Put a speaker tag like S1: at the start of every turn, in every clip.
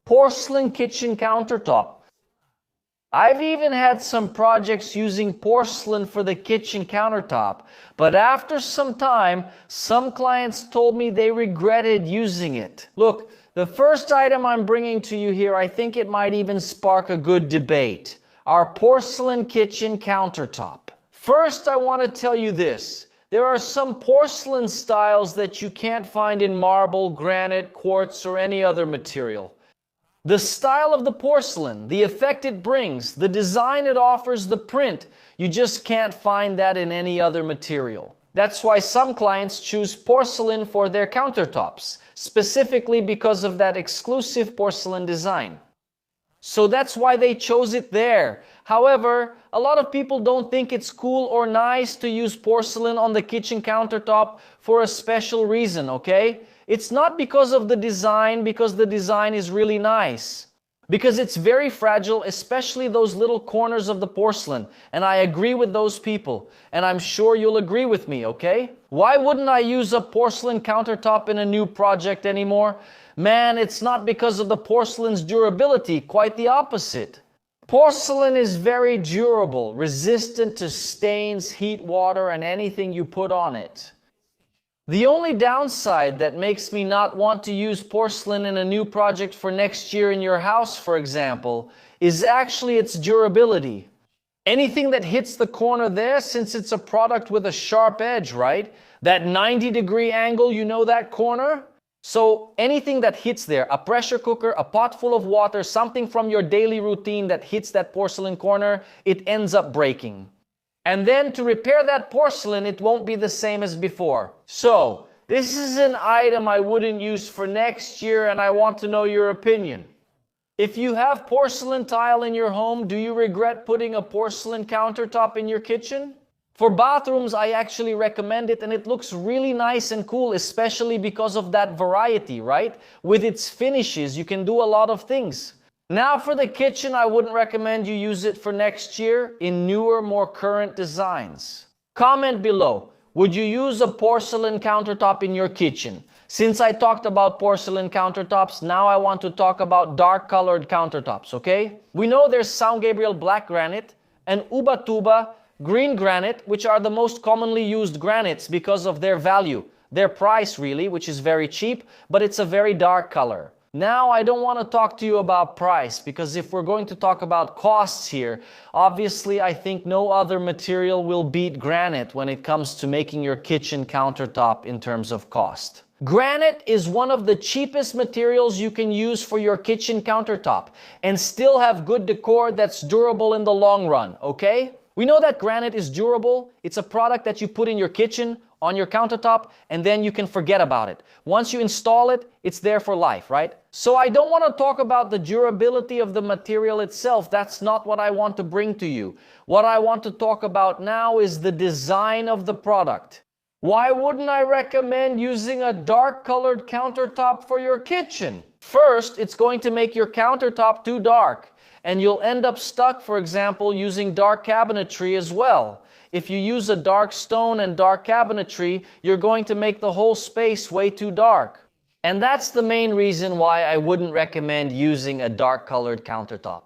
S1: Porcelain kitchen countertop. I've even had some projects using porcelain for the kitchen countertop, but after some time, some clients told me they regretted using it. Look, the first item I'm bringing to you here, I think it might even spark a good debate. Our porcelain kitchen countertop. First, I want to tell you this. There are some porcelain styles that you can't find in marble, granite, quartz, or any other material. The style of the porcelain, the effect it brings, the design it offers, the print, you just can't find that in any other material. That's why some clients choose porcelain for their countertops, specifically because of that exclusive porcelain design. So that's why they chose it there. However, a lot of people don't think it's cool or nice to use porcelain on the kitchen countertop for a special reason, okay? It's not because of the design, because the design is really nice. Because it's very fragile, especially those little corners of the porcelain. And I agree with those people. And I'm sure you'll agree with me, okay? Why wouldn't I use a porcelain countertop in a new project anymore? Man, it's not because of the porcelain's durability, quite the opposite. Porcelain is very durable, resistant to stains, heat, water, and anything you put on it. The only downside that makes me not want to use porcelain in a new project for next year in your house, for example, is actually its durability. Anything that hits the corner there, since it's a product with a sharp edge, right? That 90-degree angle, you know that corner? So anything that hits there, a pressure cooker, a pot full of water, something from your daily routine that hits that porcelain corner, it ends up breaking. And then to repair that porcelain, it won't be the same as before. So, this is an item I wouldn't use for next year, and I want to know your opinion. If you have porcelain tile in your home, do you regret putting a porcelain countertop in your kitchen? For bathrooms, I actually recommend it, and it looks really nice and cool, especially because of that variety, right? With its finishes, you can do a lot of things. Now for the kitchen, I wouldn't recommend you use it for next year in newer, more current designs. Comment below, would you use a porcelain countertop in your kitchen? Since I talked about porcelain countertops, now I want to talk about dark colored countertops, okay? We know there's São Gabriel black granite and Ubatuba green granite, which are the most commonly used granites because of their value. Their price really, which is very cheap, but it's a very dark color. Now, I don't want to talk to you about price, because if we're going to talk about costs here, obviously I think no other material will beat granite when it comes to making your kitchen countertop in terms of cost. Granite is one of the cheapest materials you can use for your kitchen countertop and still have good decor that's durable in the long run, okay? We know that granite is durable. It's a product that you put in your kitchen, on your countertop, and then you can forget about it. Once you install it, it's there for life, right? So I don't want to talk about the durability of the material itself. That's not what I want to bring to you. What I want to talk about now is the design of the product. Why wouldn't I recommend using a dark colored countertop for your kitchen? First, it's going to make your countertop too dark, and you'll end up stuck, for example, using dark cabinetry as well. If you use a dark stone and dark cabinetry, you're going to make the whole space way too dark. And that's the main reason why I wouldn't recommend using a dark colored countertop.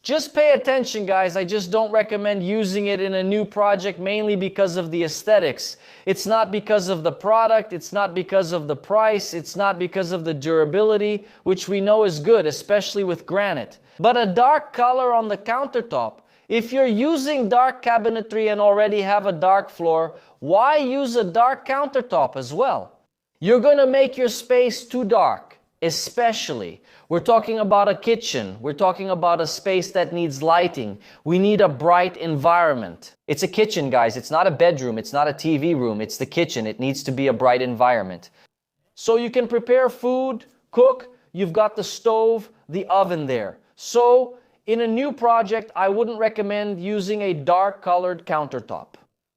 S1: Just pay attention, guys. I just don't recommend using it in a new project, mainly because of the aesthetics. It's not because of the product, it's not because of the price, it's not because of the durability, which we know is good, especially with granite. But a dark color on the countertop, if you're using dark cabinetry and already have a dark floor, why use a dark countertop as well? You're going to make your space too dark, especially. We're talking about a kitchen. We're talking about a space that needs lighting. We need a bright environment. It's a kitchen, guys. It's not a bedroom. It's not a TV room. It's the kitchen. It needs to be a bright environment. So you can prepare food, cook. You've got the stove, the oven there. So in a new project, I wouldn't recommend using a dark colored countertop.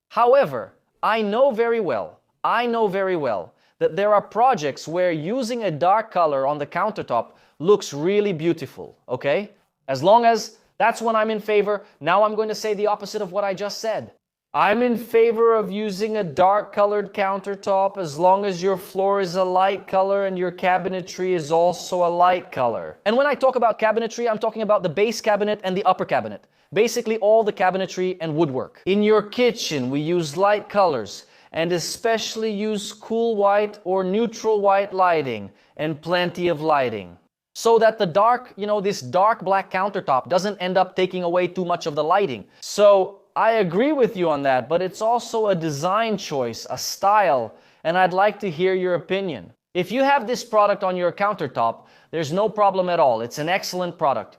S1: However, I know very well that there are projects where using a dark color on the countertop looks really beautiful, okay? As long as that's when I'm in favor. Now I'm going to say the opposite of what I just said. I'm in favor of using a dark colored countertop as long as your floor is a light color and your cabinetry is also a light color. And when I talk about cabinetry, I'm talking about the base cabinet and the upper cabinet. Basically all the cabinetry and woodwork. In your kitchen, we use light colors and especially use cool white or neutral white lighting and plenty of lighting. So that the dark, this dark black countertop doesn't end up taking away too much of the lighting. So I agree with you on that, but it's also a design choice, a style, and I'd like to hear your opinion. If you have this product on your countertop, there's no problem at all. It's an excellent product.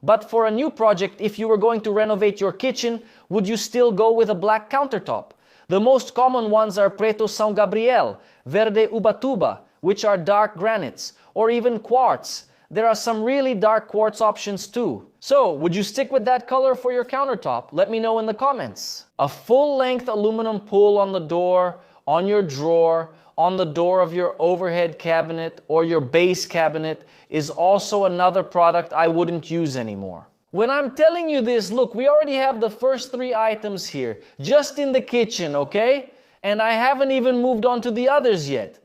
S1: But for a new project, if you were going to renovate your kitchen, would you still go with a black countertop? The most common ones are Preto São Gabriel, Verde Ubatuba, which are dark granites, or even quartz. There are some really dark quartz options too. So, would you stick with that color for your countertop? Let me know in the comments. A full-length aluminum pull on the door, on your drawer, on the door of your overhead cabinet or your base cabinet is also another product I wouldn't use anymore. When I'm telling you this, look, we already have the first 3 items here, just in the kitchen, okay? And I haven't even moved on to the others yet.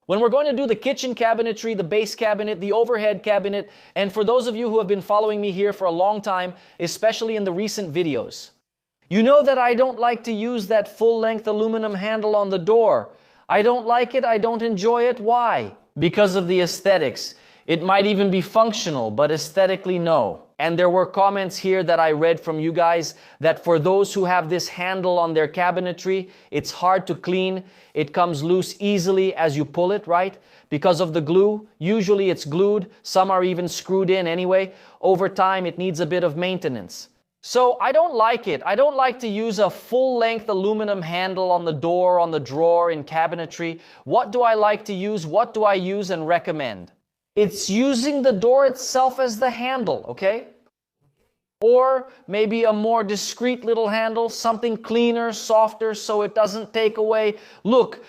S1: When we're going to do the kitchen cabinetry, the base cabinet, the overhead cabinet, and for those of you who have been following me here for a long time, especially in the recent videos, you know that I don't like to use that full-length aluminum handle on the door. I don't like it, I don't enjoy it. Why? Because of the aesthetics. It might even be functional, but aesthetically, no. And there were comments here that I read from you guys that for those who have this handle on their cabinetry, it's hard to clean. It comes loose easily as you pull it, right? Because of the glue. Usually it's glued. Some are even screwed in anyway. Over time, it needs a bit of maintenance. So I don't like it. I don't like to use a full-length aluminum handle on the door, on the drawer, in cabinetry. What do I like to use? What do I use and recommend? It's using the door itself as the handle, okay? Or maybe a more discreet little handle, something cleaner, softer, so it doesn't take away,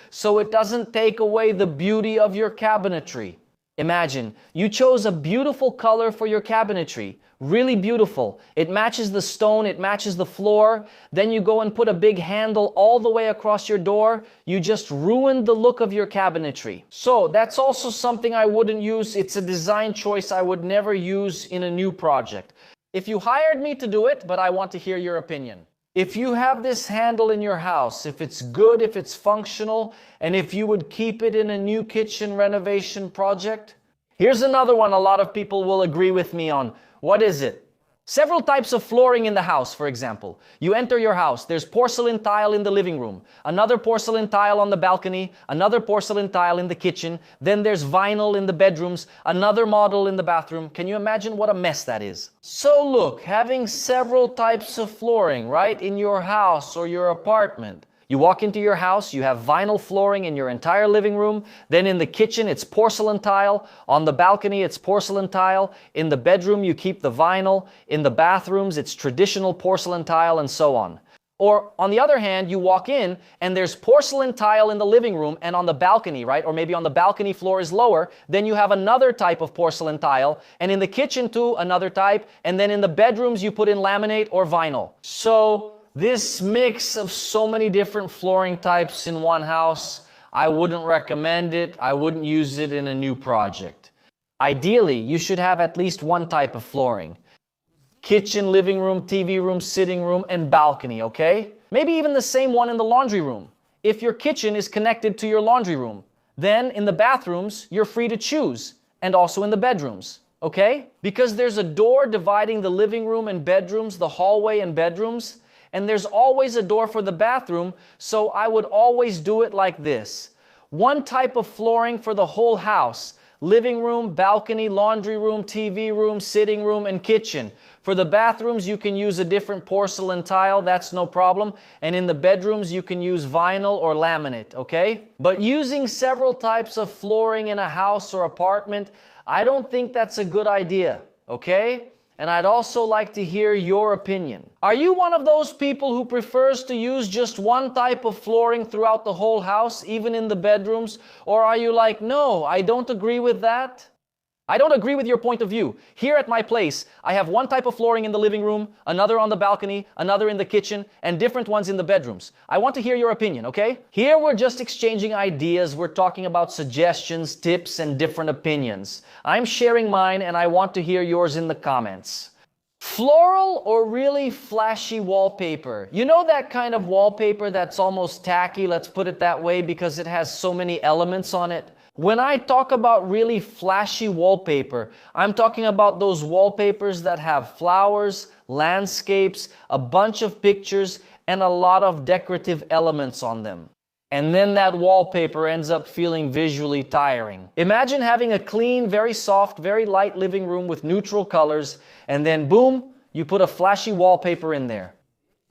S1: so it doesn't take away the beauty of your cabinetry. Imagine, you chose a beautiful color for your cabinetry, really beautiful. It matches the stone, it matches the floor. Then you go and put a big handle all the way across your door. You just ruined the look of your cabinetry. So that's also something I wouldn't use. It's a design choice I would never use in a new project. If you hired me to do it, but I want to hear your opinion. If you have this handle in your house, if it's good, if it's functional, and if you would keep it in a new kitchen renovation project. Here's another one a lot of people will agree with me on. What is it? Several types of flooring in the house, for example. You enter your house, there's porcelain tile in the living room, another porcelain tile on the balcony, another porcelain tile in the kitchen, then there's vinyl in the bedrooms, another model in the bathroom. Can you imagine what a mess that is? So look, having several types of flooring, right, in your house or your apartment. You walk into your house, you have vinyl flooring in your entire living room. Then in the kitchen, it's porcelain tile. On the balcony, it's porcelain tile. In the bedroom, you keep the vinyl. In the bathrooms, it's traditional porcelain tile, and so on. Or on the other hand, you walk in and there's porcelain tile in the living room and on the balcony, right? Or maybe on the balcony floor is lower. Then you have another type of porcelain tile. And in the kitchen too, another type. And then in the bedrooms, you put in laminate or vinyl. So this mix of so many different flooring types in one house, I wouldn't recommend it. I wouldn't use it in a new project. Ideally, you should have at least one type of flooring. Kitchen, living room, TV room, sitting room, and balcony, okay? Maybe even the same one in the laundry room. If your kitchen is connected to your laundry room, then in the bathrooms, you're free to choose, and also in the bedrooms, okay? Because there's a door dividing the living room and bedrooms, the hallway and bedrooms, and there's always a door for the bathroom, so I would always do it like this. One type of flooring for the whole house. Living room, balcony, laundry room, TV room, sitting room, and kitchen. For the bathrooms, you can use a different porcelain tile, that's no problem. And in the bedrooms, you can use vinyl or laminate, okay? But using several types of flooring in a house or apartment, I don't think that's a good idea, okay? And I'd also like to hear your opinion. Are you one of those people who prefers to use just one type of flooring throughout the whole house, even in the bedrooms? Or are you like, no, I don't agree with that? I don't agree with your point of view. Here at my place, I have one type of flooring in the living room, another on the balcony, another in the kitchen, and different ones in the bedrooms. I want to hear your opinion, okay? Here we're just exchanging ideas, we're talking about suggestions, tips, and different opinions. I'm sharing mine and I want to hear yours in the comments. Floral or really flashy wallpaper? You know that kind of wallpaper that's almost tacky, let's put it that way, because it has so many elements on it? When I talk about really flashy wallpaper, I'm talking about those wallpapers that have flowers, landscapes, a bunch of pictures, and a lot of decorative elements on them. And then that wallpaper ends up feeling visually tiring. Imagine having a clean, very soft, very light living room with neutral colors, and then boom, you put a flashy wallpaper in there.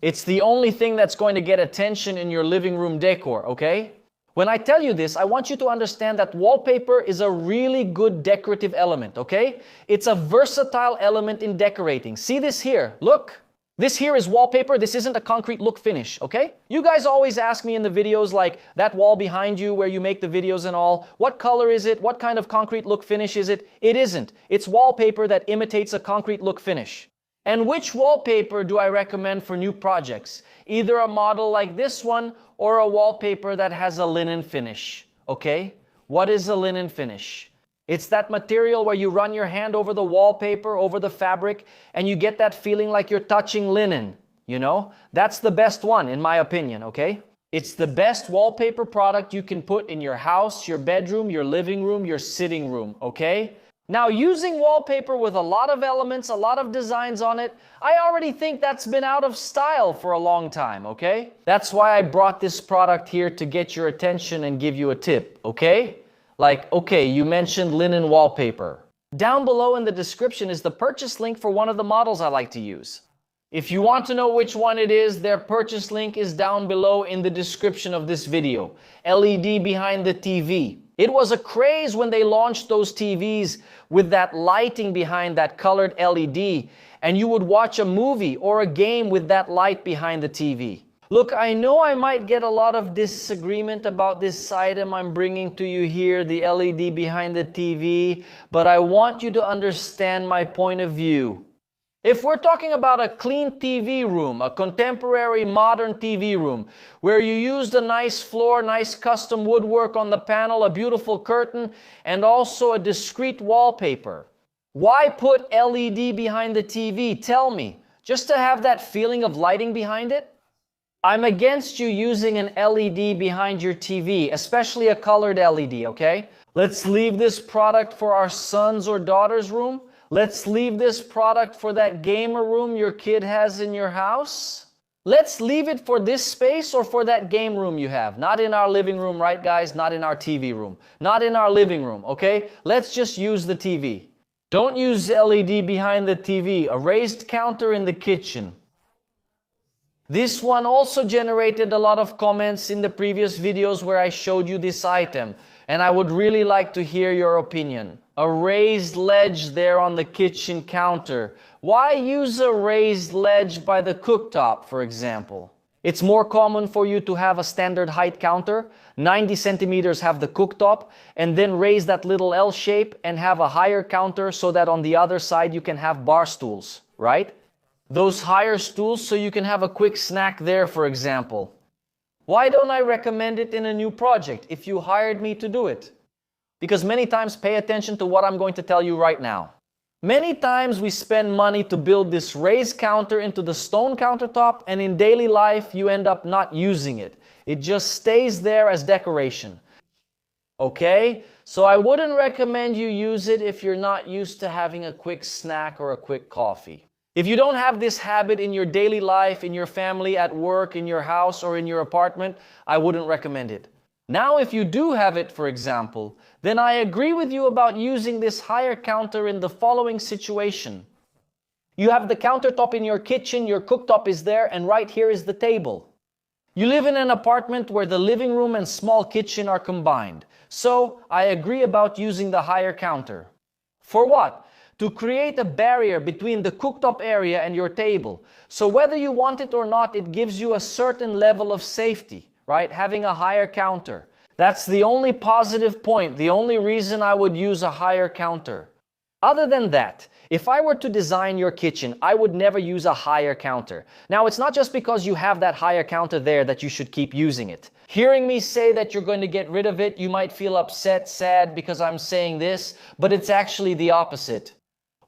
S1: It's the only thing that's going to get attention in your living room decor, okay? When I tell you this, I want you to understand that wallpaper is a really good decorative element, okay? It's a versatile element in decorating. See this here, look. This here is wallpaper, this isn't a concrete look finish, okay? You guys always ask me in the videos like that wall behind you where you make the videos and all, what color is it? What kind of concrete look finish is it? It isn't. It's wallpaper that imitates a concrete look finish. And which wallpaper do I recommend for new projects? Either a model like this one or a wallpaper that has a linen finish, okay? What is a linen finish? It's that material where you run your hand over the wallpaper, over the fabric, and you get that feeling like you're touching linen, you know? That's the best one, in my opinion, okay? It's the best wallpaper product you can put in your house, your bedroom, your living room, your sitting room, okay? Now, using wallpaper with a lot of elements, a lot of designs on it, I already think that's been out of style for a long time, okay? That's why I brought this product here to get your attention and give you a tip, okay? Like, okay, you mentioned linen wallpaper. Down below in the description is the purchase link for one of the models I like to use. If you want to know which one it is, their purchase link is down below in the description of this video. LED behind the TV. It was a craze when they launched those TVs with that lighting behind that colored LED, and you would watch a movie or a game with that light behind the TV. Look, I know I might get a lot of disagreement about this item I'm bringing to you here, the LED behind the TV, but I want you to understand my point of view. If we're talking about a clean TV room, a contemporary modern TV room, where you used a nice floor, nice custom woodwork on the panel, a beautiful curtain, and also a discreet wallpaper, why put LED behind the TV? Tell me, just to have that feeling of lighting behind it? I'm against you using an LED behind your TV, especially a colored LED, okay? Let's leave this product for our son's or daughter's room. Let's leave this product for that gamer room your kid has in your house. Let's leave it for this space or for that game room you have. Not in our living room, right guys? Not in our TV room. Not in our living room, okay? Let's just use the TV. Don't use LED behind the TV. A raised counter in the kitchen. This one also generated a lot of comments in the previous videos where I showed you this item, and I would really like to hear your opinion. A raised ledge there on the kitchen counter. Why use a raised ledge by the cooktop, for example? It's more common for you to have a standard height counter, 90 centimeters have the cooktop, and then raise that little L shape and have a higher counter so that on the other side you can have bar stools, right? Those higher stools so you can have a quick snack there, for example. Why don't I recommend it in a new project if you hired me to do it? Because many times, pay attention to what I'm going to tell you right now. Many times we spend money to build this raised counter into the stone countertop, and in daily life you end up not using it. It just stays there as decoration. Okay? So I wouldn't recommend you use it if you're not used to having a quick snack or a quick coffee. If you don't have this habit in your daily life, in your family, at work, in your house, or in your apartment, I wouldn't recommend it. Now, if you do have it, for example, then I agree with you about using this higher counter in the following situation. You have the countertop in your kitchen, your cooktop is there, and right here is the table. You live in an apartment where the living room and small kitchen are combined. So, I agree about using the higher counter. For what? To create a barrier between the cooktop area and your table. So whether you want it or not, it gives you a certain level of safety, right? Having a higher counter. That's the only positive point, the only reason I would use a higher counter. Other than that, if I were to design your kitchen, I would never use a higher counter. Now, it's not just because you have that higher counter there that you should keep using it. Hearing me say that you're going to get rid of it, you might feel upset, sad because I'm saying this, but it's actually the opposite.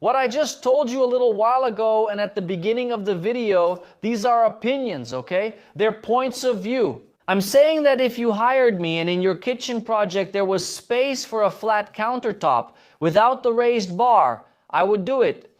S1: What I just told you a little while ago and at the beginning of the video, these are opinions, okay? They're points of view. I'm saying that if you hired me and in your kitchen project there was space for a flat countertop without the raised bar, I would do it.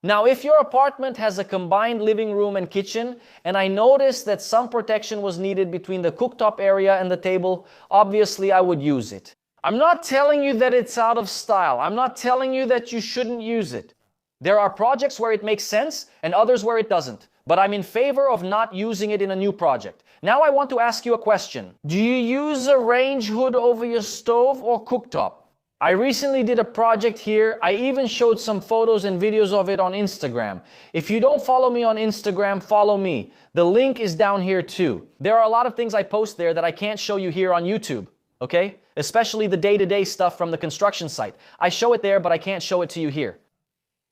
S1: Now, if your apartment has a combined living room and kitchen, and I noticed that some protection was needed between the cooktop area and the table, obviously I would use it. I'm not telling you that it's out of style. I'm not telling you that you shouldn't use it. There are projects where it makes sense and others where it doesn't. But I'm in favor of not using it in a new project. Now I want to ask you a question. Do you use a range hood over your stove or cooktop? I recently did a project here. I even showed some photos and videos of it on Instagram. If you don't follow me on Instagram, follow me. The link is down here too. There are a lot of things I post there that I can't show you here on YouTube, okay? Especially the day-to-day stuff from the construction site. I show it there, but I can't show it to you here.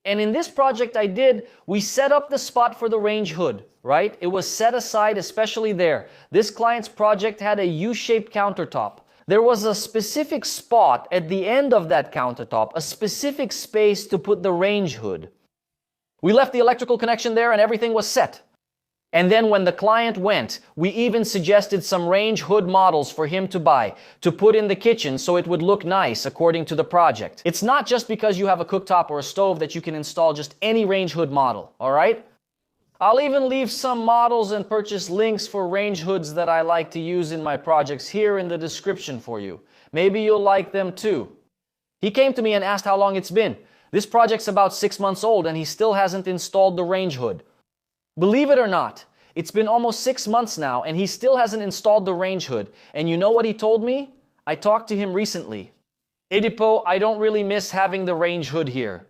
S1: And in this project I did, we set up the spot for the range hood, right? It was set aside, especially there. This client's project had a U-shaped countertop. There was a specific spot at the end of that countertop, a specific space to put the range hood. We left the electrical connection there and everything was set. And then when the client went, we even suggested some range hood models for him to buy, to put in the kitchen so it would look nice according to the project. It's not just because you have a cooktop or a stove that you can install just any range hood model, all right? I'll even leave some models and purchase links for range hoods that I like to use in my projects here in the description for you. Maybe you'll like them too. He came to me and asked how long it's been. This project's about 6 months old and he still hasn't installed the range hood. Believe it or not, it's been almost 6 months now and he still hasn't installed the range hood. And you know what he told me? I talked to him recently. Edipo, I don't really miss having the range hood here.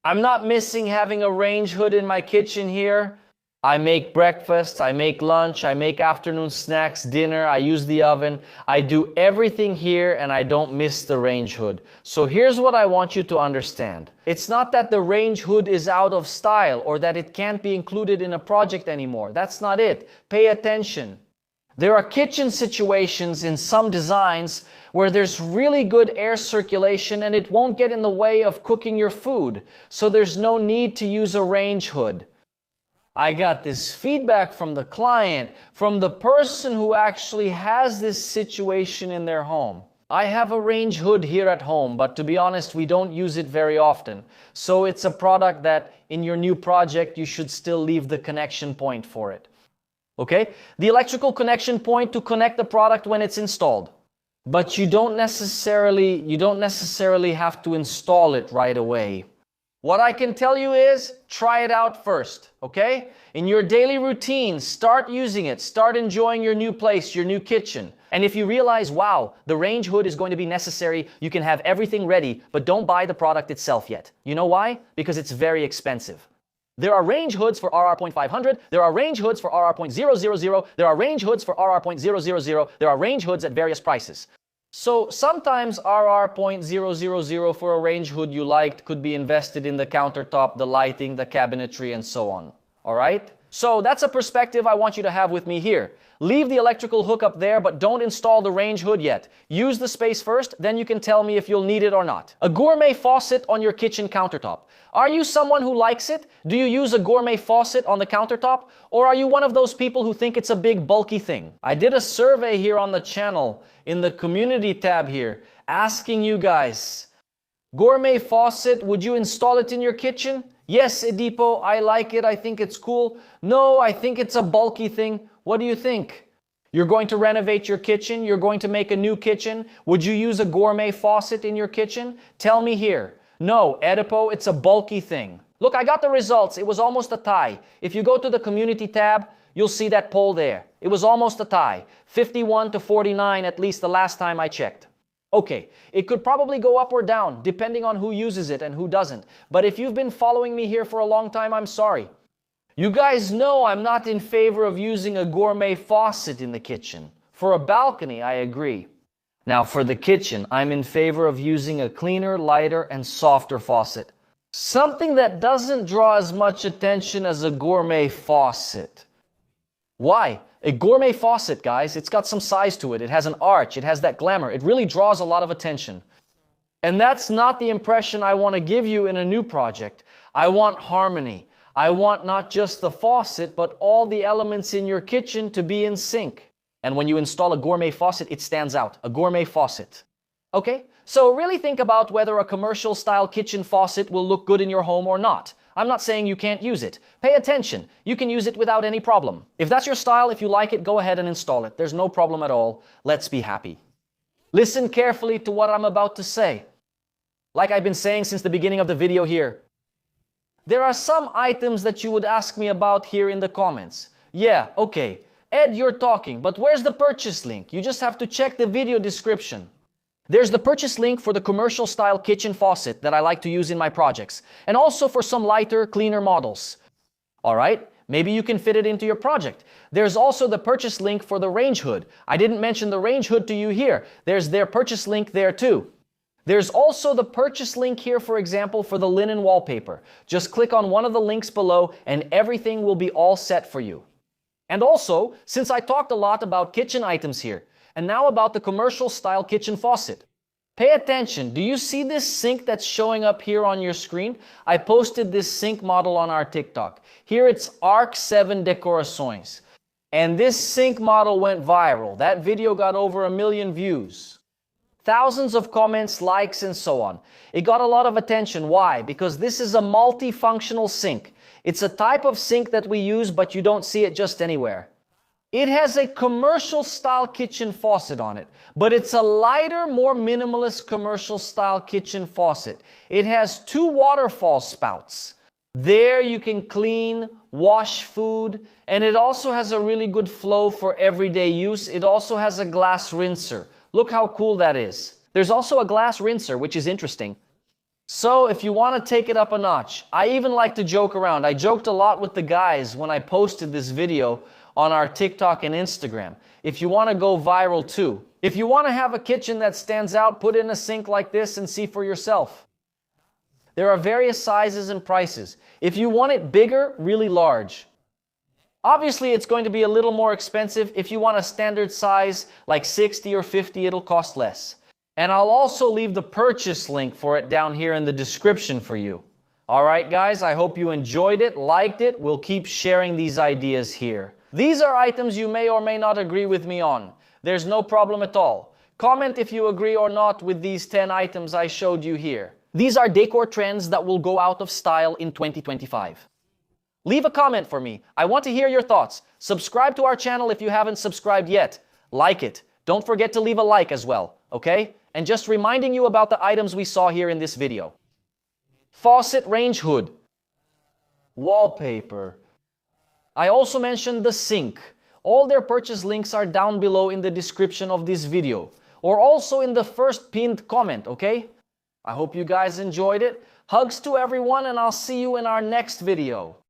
S1: I'm not missing having a range hood in my kitchen here. I make breakfast, I make lunch, I make afternoon snacks, dinner, I use the oven. I do everything here and I don't miss the range hood. So here's what I want you to understand. It's not that the range hood is out of style or that it can't be included in a project anymore. That's not it. Pay attention. There are kitchen situations in some designs where there's really good air circulation and it won't get in the way of cooking your food. So there's no need to use a range hood. I got this feedback from the client, from the person who actually has this situation in their home. I have a range hood here at home, but to be honest, we don't use it very often. So it's a product that in your new project, you should still leave the connection point for it. Okay? The electrical connection point to connect the product when it's installed. But you don't necessarily have to install it right away. What I can tell you is, try it out first, okay? In your daily routine, start using it. Start enjoying your new place, your new kitchen. And if you realize, wow, the range hood is going to be necessary, you can have everything ready, but don't buy the product itself yet. You know why? Because it's very expensive. There are range hoods for RR.500, there are range hoods for RR.000, there are range hoods for RR.000, there are range hoods at various prices. So sometimes RR.000 for a range hood you liked could be invested in the countertop, the lighting, the cabinetry, and so on. All right? So that's a perspective I want you to have with me here. Leave the electrical hook up there, but don't install the range hood yet. Use the space first, then you can tell me if you'll need it or not. A gourmet faucet on your kitchen countertop. Are you someone who likes it? Do you use a gourmet faucet on the countertop? Or are you one of those people who think it's a big bulky thing? I did a survey here on the channel in the community tab here, asking you guys, gourmet faucet, would you install it in your kitchen? Yes, Edipo, I like it, I think it's cool. No, I think it's a bulky thing. What do you think? You're going to renovate your kitchen? You're going to make a new kitchen? Would you use a gourmet faucet in your kitchen? Tell me here. No, Edipo, it's a bulky thing. Look, I got the results. It was almost a tie. If you go to the community tab, you'll see that poll there. It was almost a tie. 51 to 49, at least the last time I checked. Okay, it could probably go up or down, depending on who uses it and who doesn't. But if you've been following me here for a long time, I'm sorry. You guys know I'm not in favor of using a gourmet faucet in the kitchen. For a balcony, I agree. Now, for the kitchen, I'm in favor of using a cleaner, lighter, and softer faucet. Something that doesn't draw as much attention as a gourmet faucet. Why? A gourmet faucet, guys, it's got some size to it. It has an arch. It has that glamour. It really draws a lot of attention. And that's not the impression I want to give you in a new project. I want harmony. I want not just the faucet, but all the elements in your kitchen to be in sync. And when you install a gourmet faucet, it stands out. A gourmet faucet. Okay? So really think about whether a commercial style kitchen faucet will look good in your home or not. I'm not saying you can't use it. Pay attention. You can use it without any problem. If that's your style, if you like it, go ahead and install it. There's no problem at all. Let's be happy. Listen carefully to what I'm about to say. Like I've been saying since the beginning of the video here. There are some items that you would ask me about here in the comments. Yeah, okay. Ed, you're talking, but where's the purchase link? You just have to check the video description. There's the purchase link for the commercial style kitchen faucet that I like to use in my projects, and also for some lighter, cleaner models. Alright, maybe you can fit it into your project. There's also the purchase link for the range hood. I didn't mention the range hood to you here. There's their purchase link there too. There's also the purchase link here, for example, for the linen wallpaper. Just click on one of the links below and everything will be all set for you. And also, since I talked a lot about kitchen items here, and now about the commercial style kitchen faucet. Pay attention. Do you see this sink that's showing up here on your screen? I posted this sink model on our TikTok. Here it's Arc 7 Decorações. And this sink model went viral. That video got over 1 million views. Thousands of comments, likes, and so on. It got a lot of attention. Why? Because this is a multifunctional sink. It's a type of sink that we use, but you don't see it just anywhere. It has a commercial style kitchen faucet on it, but it's a lighter, more minimalist commercial style kitchen faucet. It has 2 waterfall spouts. There you can clean, wash food, and it also has a really good flow for everyday use. It also has a glass rinser. Look how cool that is. There's also a glass rinser, which is interesting. So if you want to take it up a notch, I even like to joke around. I joked a lot with the guys when I posted this video on our TikTok and Instagram. If you want to go viral too. If you want to have a kitchen that stands out, put in a sink like this and see for yourself. There are various sizes and prices. If you want it bigger, really large. Obviously, it's going to be a little more expensive. If you want a standard size like 60 or 50, it'll cost less. And I'll also leave the purchase link for it down here in the description for you. Alright guys, I hope you enjoyed it, liked it. We'll keep sharing these ideas here. These are items you may or may not agree with me on. There's no problem at all. Comment if you agree or not with these 10 items I showed you here. These are decor trends that will go out of style in 2025. Leave a comment for me. I want to hear your thoughts. Subscribe to our channel if you haven't subscribed yet. Like it. Don't forget to leave a like as well, okay? And just reminding you about the items we saw here in this video. Faucet range hood. Wallpaper. I also mentioned the sink. All their purchase links are down below in the description of this video, or also in the first pinned comment, okay? I hope you guys enjoyed it. Hugs to everyone, and I'll see you in our next video.